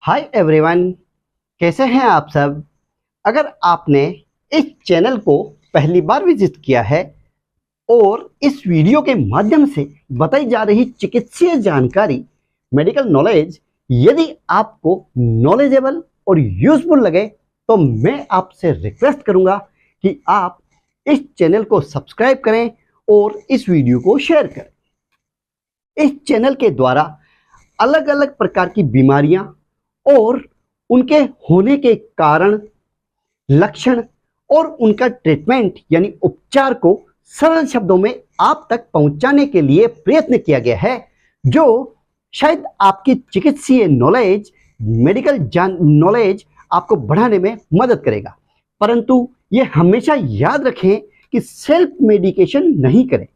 Hi everyone, कैसे हैं आप सब। अगर आपने इस चैनल को पहली बार विजिट किया है और इस वीडियो के माध्यम से बताई जा रही चिकित्सीय जानकारी, मेडिकल नॉलेज यदि आपको नॉलेजेबल और यूजफुल लगे तो मैं आपसे रिक्वेस्ट करूंगा कि आप इस चैनल को सब्सक्राइब करें और इस वीडियो को शेयर करें। इस चैनल के द्वारा अलग अलग प्रकार की बीमारियां और उनके होने के कारण, लक्षण और उनका ट्रीटमेंट यानी उपचार को सरल शब्दों में आप तक पहुंचाने के लिए प्रयत्न किया गया है, जो शायद आपकी चिकित्सीय नॉलेज, मेडिकल नॉलेज आपको बढ़ाने में मदद करेगा। परंतु ये हमेशा याद रखें कि सेल्फ मेडिकेशन नहीं करें,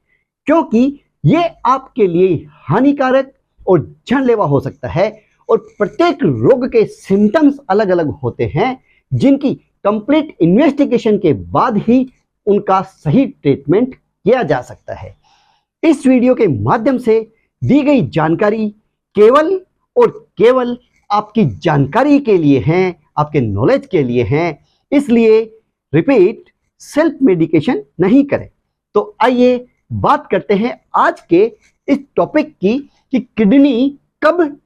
क्योंकि ये आपके लिए हानिकारक और जानलेवा हो सकता है और प्रत्येक रोग के सिम्टम्स अलग अलग होते हैं, जिनकी कंप्लीट इन्वेस्टिगेशन के बाद ही उनका सही ट्रीटमेंट किया जा सकता है। इस वीडियो के माध्यम से दी गई जानकारी केवल और केवल आपकी जानकारी के लिए है, आपके नॉलेज के लिए है, इसलिए रिपीट, सेल्फ मेडिकेशन नहीं करें। तो आइए बात करते हैं आज के इस टॉपिक की कि किडनी कब,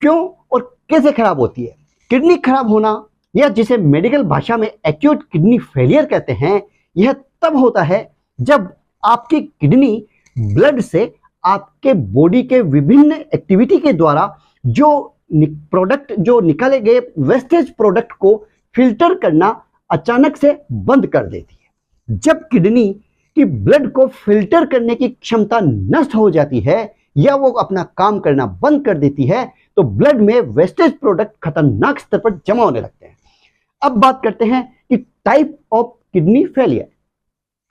क्यों और कैसे खराब होती है। किडनी खराब होना, या जिसे मेडिकल भाषा में एक्यूट किडनी फेलियर कहते हैं, यह तब होता है जब आपकी किडनी ब्लड से आपके बॉडी के विभिन्न एक्टिविटी के द्वारा जो निकाले गए वेस्टेज प्रोडक्ट को फिल्टर करना अचानक से बंद कर देती है। जब किडनी की ब्लड को फिल्टर करने की क्षमता नष्ट हो जाती है या वो अपना काम करना बंद कर देती है, तो ब्लड में वेस्टेज प्रोडक्ट खतरनाक स्तर पर जमा होने लगते हैं। अब बात करते हैं कि टाइप ऑफ किडनी फेलियर,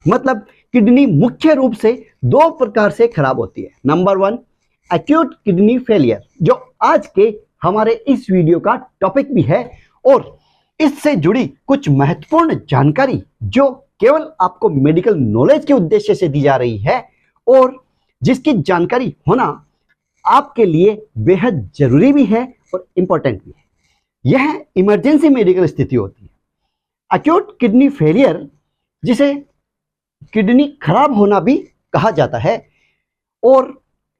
मतलब किडनी मुख्य रूप से दो प्रकार से खराब होती है। नंबर 1, एक्यूट किडनी फेलियर, जो आज के हमारे इस वीडियो का टॉपिक भी है, और इससे जुड़ी कुछ महत्वपूर्ण जानकारी जो केवल आपको मेडिकल नॉलेज के उद्देश्य से दी जा रही है और जिसकी जानकारी होना आपके लिए बेहद जरूरी भी है और इंपॉर्टेंट भी है। यह इमरजेंसी मेडिकल स्थिति होती है। एक्यूट किडनी फेलियर, जिसे किडनी खराब होना भी कहा जाता है, और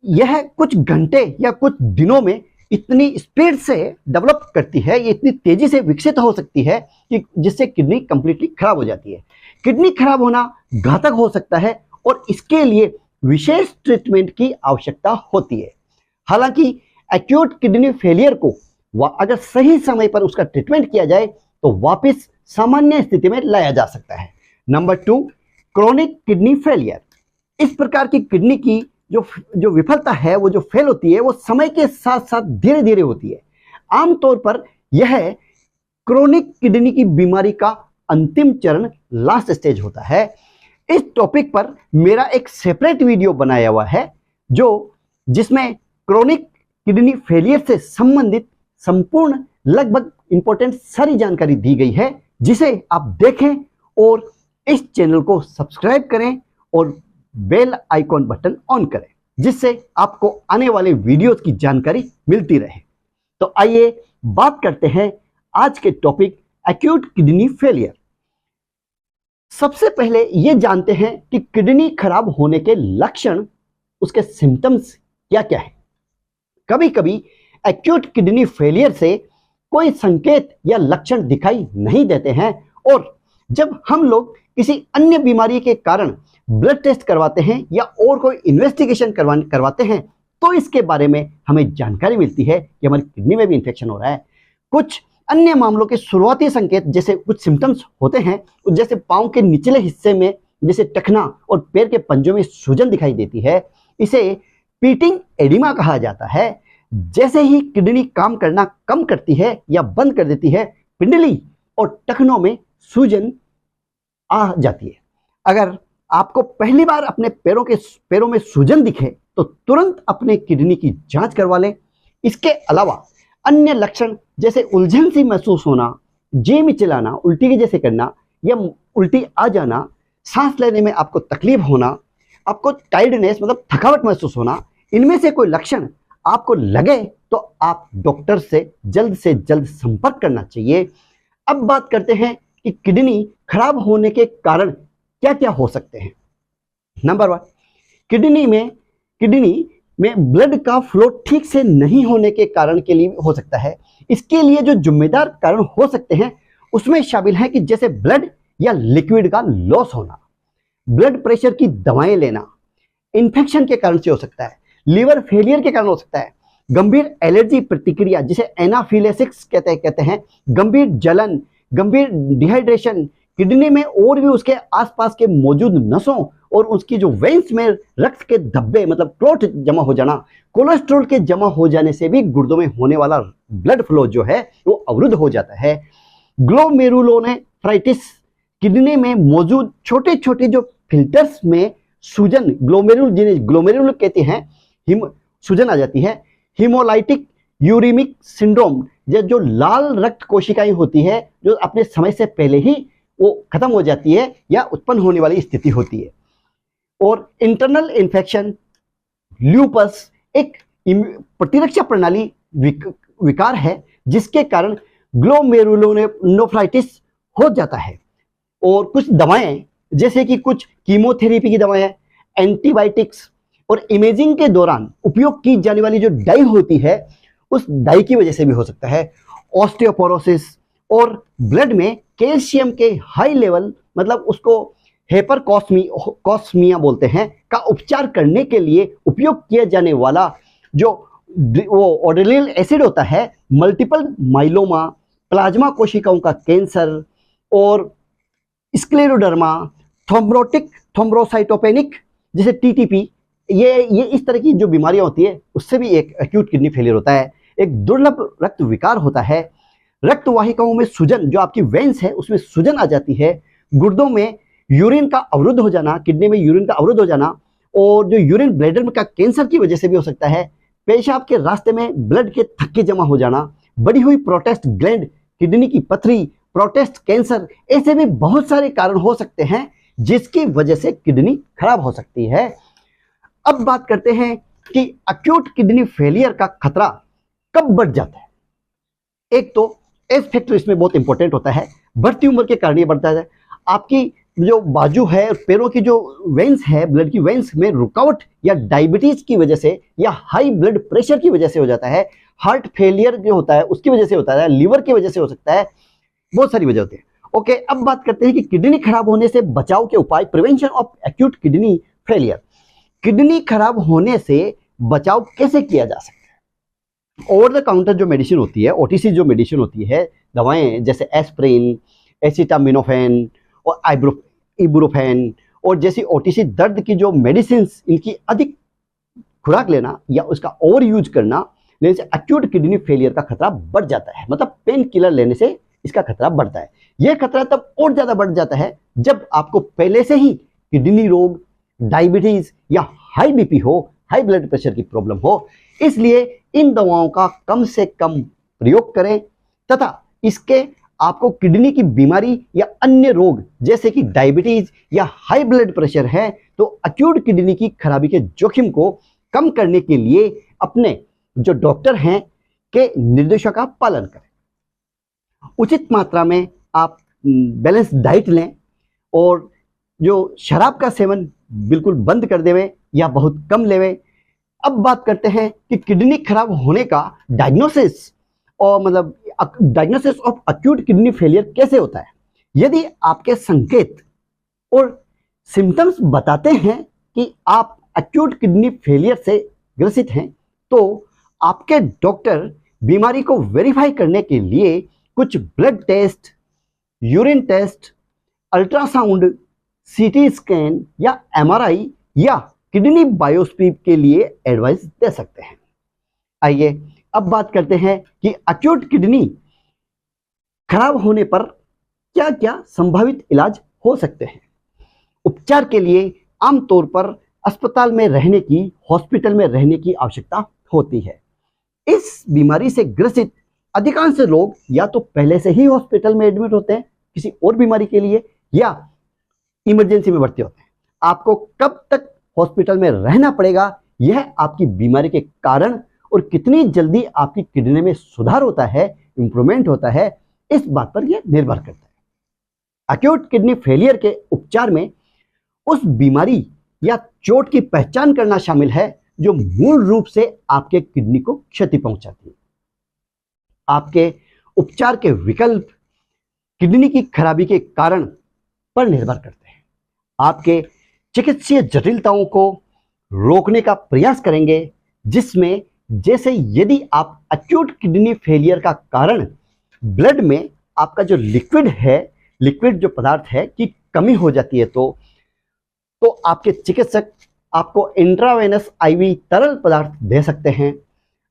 यह कुछ घंटे या कुछ दिनों में इतनी स्पीड से डेवलप करती है, ये इतनी तेजी से विकसित हो सकती है कि जिससे किडनी कंप्लीटली खराब हो जाती है। किडनी खराब होना घातक हो सकता है और इसके लिए विशेष ट्रीटमेंट की आवश्यकता होती है। हालांकि एक्यूट किडनी फेलियर को अगर सही समय पर उसका ट्रीटमेंट किया जाए तो वापस सामान्य स्थिति में लाया जा सकता है। Number 2, chronic kidney failure. इस प्रकार की किडनी की जो विफलता है, वो जो फेल होती है, वो समय के साथ साथ धीरे धीरे होती है। आमतौर पर यह क्रोनिक किडनी की बीमारी का अंतिम चरण, लास्ट स्टेज होता है। इस टॉपिक पर मेरा एक सेपरेट वीडियो बनाया हुआ है, जिसमें क्रोनिक किडनी फेलियर से संबंधित संपूर्ण लगभग इंपॉर्टेंट सारी जानकारी दी गई है, जिसे आप देखें और इस चैनल को सब्सक्राइब करें और बेल आइकॉन बटन ऑन करें, जिससे आपको आने वाले वीडियोस की जानकारी मिलती रहे। तो आइए बात करते हैं आज के टॉपिक एक्यूट किडनी फेलियर। सबसे पहले ये जानते हैं कि किडनी खराब होने के लक्षण, उसके सिम्टम्स क्या क्या है। कभी कभी एक्यूट किडनी फेलियर से कोई संकेत या लक्षण दिखाई नहीं देते हैं, और जब हम लोग किसी अन्य बीमारी के कारण ब्लड टेस्ट करवाते हैं या और कोई इन्वेस्टिगेशन करवाते हैं, तो इसके बारे में हमें जानकारी मिलती है कि हमारी किडनी में भी इंफेक्शन हो रहा है। कुछ अन्य मामलों के शुरुआती संकेत, जैसे कुछ सिम्टम्स होते हैं, जैसे पांव के निचले हिस्से में जैसे टखना और पैर के पंजों में सूजन दिखाई देती है, इसे पीटिंग एडिमा कहा जाता है। जैसे ही किडनी काम करना कम करती है या बंद कर देती है, पिंडली और टखनों में सूजन आ जाती है। अगर आपको पहली बार अपने पैरों में सूजन दिखे तो तुरंत अपने किडनी की जांच करवा लें। इसके अलावा अन्य लक्षण जैसे उलझन सी महसूस होना, जी मिचलाना, उल्टी के जैसे करना या उल्टी आ जाना, सांस लेने में आपको तकलीफ होना, आपको टायर्डनेस मतलब थकावट महसूस होना, इनमें से कोई लक्षण आपको लगे तो तो आप डॉक्टर से जल्द संपर्क करना चाहिए। अब बात करते हैं कि किडनी खराब होने के कारण क्या क्या हो सकते हैं। नंबर 1, किडनी में ब्लड का फ्लो ठीक से नहीं होने के कारण के लिए हो सकता है। इसके लिए जो जिम्मेदार कारण हो सकते हैं उसमें शामिल है कि जैसे ब्लड या लिक्विड का लॉस होना, ब्लड प्रेशर की दवाएं लेना, इन्फेक्शन के कारण से हो सकता है, लीवर फेलियर के कारण हो सकता है, गंभीर एलर्जी प्रतिक्रिया जिसे एनाफिलेक्सिस कहते हैं, गंभीर जलन, गंभीर डिहाइड्रेशन, किडनी में और भी उसके आसपास के मौजूद नसों और उसकी जो वेन्स में रक्त के धब्बे मतलब क्लॉट जमा हो जाना, कोलेस्ट्रॉल के जमा हो जाने से भी गुर्दों में होने वाला ब्लड फ्लो जो है वो अवरुद्ध हो जाता है। ग्लोमेरुलोनेफ्राइटिस, किडनी में मौजूद छोटे छोटे जो फिल्टर्स में सूजन, ग्लोमेरुल कहते हैं, सूजन आ जाती है। हीमोलाइटिक यूरिमिक सिंड्रोम, जो लाल रक्त कोशिकाएं होती है जो अपने समय से पहले ही वो खत्म हो जाती है या उत्पन्न होने वाली स्थिति होती है। और इंटरनल इन्फेक्शन, ल्यूपस एक प्रतिरक्षा प्रणाली विकार है जिसके कारण ग्लोमेरुलोनेफ्राइटिस हो जाता है। और कुछ दवाएं जैसे कि कुछ कीमोथेरेपी की दवाएं, एंटीबायोटिक्स और इमेजिंग के दौरान उपयोग की जाने वाली जो डाई होती है उस डाई की वजह से भी हो सकता है। ऑस्टियोपोरोसिस और ब्लड में कैल्शियम के हाई लेवल मतलब उसको हेपरकॉस्मिया बोलते हैं का उपचार करने के लिए उपयोग किया जाने वाला जो वो ओडेलिल एसिड होता है, मल्टीपल माइलोमा, प्लाज्मा कोशिकाओं का कैंसर और स्क्लेरोडर्मा, थ्रोम्बोसाइटोपेनिक जैसे टीटीपी, ये इस तरह की जो बीमारियां होती है उससे भी एक एक्यूट किडनी फेलियर होता है। एक दुर्लभ रक्त विकार होता है। रक्त वाहिकाओं में सूजन, जो आपकी वेन्स है उसमें सूजन आ जाती है। गुर्दों में यूरिन का अवरुद्ध हो जाना, किडनी में यूरिन का अवरुद्ध हो जाना, और जो यूरिन ब्लैडर का कैंसर की वजह से भी हो सकता है। पेशाब के रास्ते में ब्लड के थक्के जमा हो जाना, बढ़ी हुई प्रोस्टेट ग्लैंड, किडनी की पथरी, प्रोस्टेट कैंसर, ऐसे भी बहुत सारे कारण हो सकते हैं जिसकी वजह से किडनी खराब हो सकती है। अब बात करते हैं कि एक्यूट किडनी फेलियर का खतरा कब बढ़ जाता है। एक तो एज फैक्टर इसमें बहुत इंपॉर्टेंट होता है, बढ़ती उम्र के कारण ये बढ़ता है। आपकी जो बाजू है, पैरों की जो वेन्स है, ब्लड की वेन्स में रुकावट या डायबिटीज की वजह से या हाई ब्लड प्रेशर की वजह से हो जाता है, हार्ट फेलियर जो होता है उसकी वजह से होता है, लीवर की वजह से हो सकता है, बहुत सारी वजह होती है। ओके, अब बात करते हैं कि किडनी खराब होने से बचाव के उपाय, prevention of acute kidney failure. Kidney खराब होने से बचाव कैसे किया जा सकता है। ओवर द काउंटर जो मेडिसिन होती है, ओटीसी जो मेडिसिन होती है, दवाएं जैसे एस्प्रिन, एसिटामिनोफेन और इब्रुफेन और जैसी ओटीसी दर्द की जो मेडिसिन, इनकी अधिक खुराक लेना या उसका ओवर यूज करना लेने से एक्यूट किडनी फेलियर का खतरा बढ़ जाता है। मतलब पेन किलर लेने से इसका खतरा बढ़ता है। यह खतरा तब और ज्यादा बढ़ जाता है जब आपको पहले से ही किडनी रोग, डायबिटीज या हाई बीपी हो, हाई ब्लड प्रेशर की प्रॉब्लम हो। इसलिए इन दवाओं का कम से कम प्रयोग करें तथा इसके आपको किडनी की बीमारी या अन्य रोग जैसे कि डायबिटीज या हाई ब्लड प्रेशर है तो एक्यूट किडनी की खराबी के जोखिम को कम करने के लिए अपने जो डॉक्टर हैं के निर्देशों का पालन करें। उचित मात्रा में आप बैलेंस डाइट लें और जो शराब का सेवन बिल्कुल बंद कर देवें या बहुत कम लेवें। अब बात करते हैं कि किडनी खराब होने का डायग्नोसिस और मतलब diagnosis of acute kidney failure कैसे होता है। यदि आपके संकेत और सिम्टम्स बताते हैं कि आप एक्यूट किडनी फेलियर से ग्रसित हैं तो आपके डॉक्टर बीमारी को वेरीफाई करने के लिए कुछ blood test, urine test, ultrasound, CT scan या एमआरआई या किडनी बायोप्सी के लिए एडवाइस दे सकते हैं। आइए अब बात करते हैं कि एक्यूट किडनी खराब होने पर क्या क्या संभावित इलाज हो सकते हैं। उपचार के लिए आमतौर पर अस्पताल में रहने की, हॉस्पिटल में रहने की आवश्यकता होती है। इस बीमारी से ग्रसित अधिकांश लोग या तो पहले से ही हॉस्पिटल में एडमिट होते हैं किसी और बीमारी के लिए या इमरजेंसी में भर्ती होते हैं। आपको कब तक हॉस्पिटल में रहना पड़ेगा यह आपकी बीमारी के कारण और कितनी जल्दी आपकी किडनी में सुधार होता है, इंप्रूवमेंट होता है, इस बात पर यह निर्भर करता है। एक्यूट किडनी फेलियर के उपचार में उस बीमारी या चोट की पहचान करना शामिल है जो मूल रूप से आपके किडनी को क्षति पहुंचाती है। आपके उपचार के विकल्प किडनी की खराबी के कारण पर निर्भर करते हैं। आपके चिकित्सीय जटिलताओं को रोकने का प्रयास करेंगे, जिसमें जैसे यदि आप एक्यूट किडनी फेलियर का कारण ब्लड में आपका जो लिक्विड जो पदार्थ है की कमी हो जाती है, तो आपके चिकित्सक आपको इंट्रावेनस आईवी तरल पदार्थ दे सकते हैं।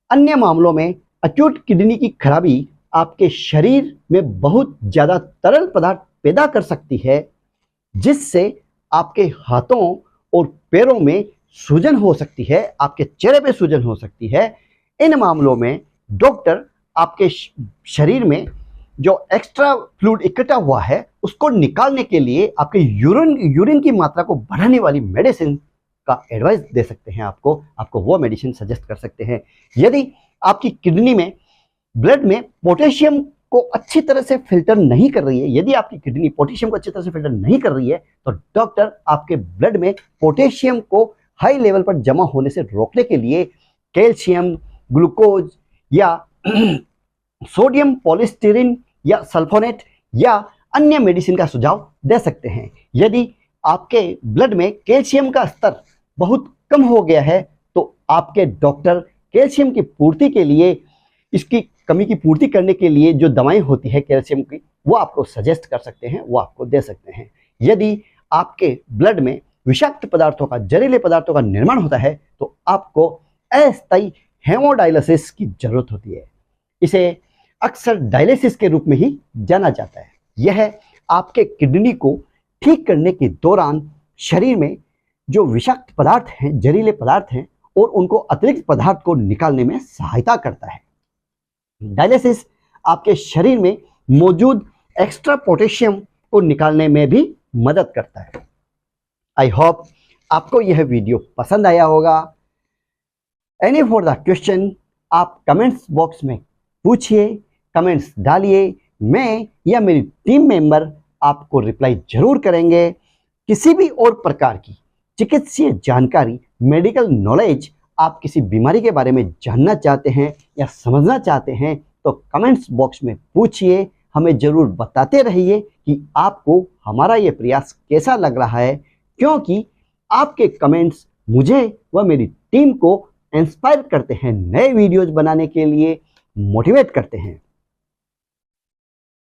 अन्य मामलों में एक्यूट किडनी की खराबी आपके शरीर में बहुत ज़्यादा तरल पदार्थ पैदा कर सकती है, जिससे आपके हाथों और पैरों में सूजन हो सकती है, आपके चेहरे पे सूजन हो सकती है। इन मामलों में डॉक्टर आपके शरीर में जो एक्स्ट्रा फ्लूइड इकट्ठा हुआ है उसको निकालने के लिए आपके यूरिन की मात्रा को बढ़ाने वाली मेडिसिन का एडवाइस दे सकते हैं। आपको वो मेडिसिन सजेस्ट कर सकते हैं। यदि आपकी किडनी में ब्लड में पोटेशियम को अच्छी तरह से फिल्टर नहीं कर रही है, यदि आपकी किडनी पोटेशियम को अच्छी तरह से फिल्टर नहीं कर रही है, तो डॉक्टर आपके ब्लड में पोटेशियम को हाई लेवल पर जमा होने से रोकने के लिए कैल्शियम, ग्लूकोज या सोडियम पॉलिस्टीरीन या सल्फोनेट या अन्य मेडिसिन का सुझाव दे सकते हैं। यदि आपके ब्लड में कैल्शियम का स्तर बहुत कम हो गया है, तो आपके डॉक्टर कैल्शियम की पूर्ति के लिए, इसकी कमी की पूर्ति करने के लिए जो दवाएं होती है कैल्शियम की, वो आपको सजेस्ट कर सकते हैं, वो आपको दे सकते हैं। यदि आपके ब्लड में विषाक्त पदार्थों का, जहरीले पदार्थों का निर्माण होता है, तो आपको अस्थायी हेमोडायलिसिस की जरूरत होती है। इसे अक्सर डायलिसिस के रूप में ही जाना जाता है। यह आपके किडनी को ठीक करने के दौरान शरीर में जो विषाक्त पदार्थ हैं, जहरीले पदार्थ हैं, और उनको अतिरिक्त पदार्थ को निकालने में सहायता करता है। डायलिसिस आपके शरीर में मौजूद एक्स्ट्रा पोटेशियम को निकालने में भी मदद करता है। आई होप आपको यह वीडियो पसंद आया होगा। एनी फॉर द क्वेश्चन आप कमेंट्स बॉक्स में पूछिए, कमेंट्स डालिए, मैं या मेरी टीम मेंबर आपको रिप्लाई जरूर करेंगे। किसी भी और प्रकार की चिकित्सीय जानकारी, मेडिकल नॉलेज आप किसी बीमारी के बारे में जानना चाहते हैं या समझना चाहते हैं, तो कमेंट्स बॉक्स में पूछिए। हमें जरूर बताते रहिए कि आपको हमारा ये प्रयास कैसा लग रहा है, क्योंकि आपके कमेंट्स मुझे व मेरी टीम को इंस्पायर करते हैं, नए वीडियोज बनाने के लिए मोटिवेट करते हैं।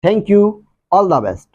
Thank you, all the best.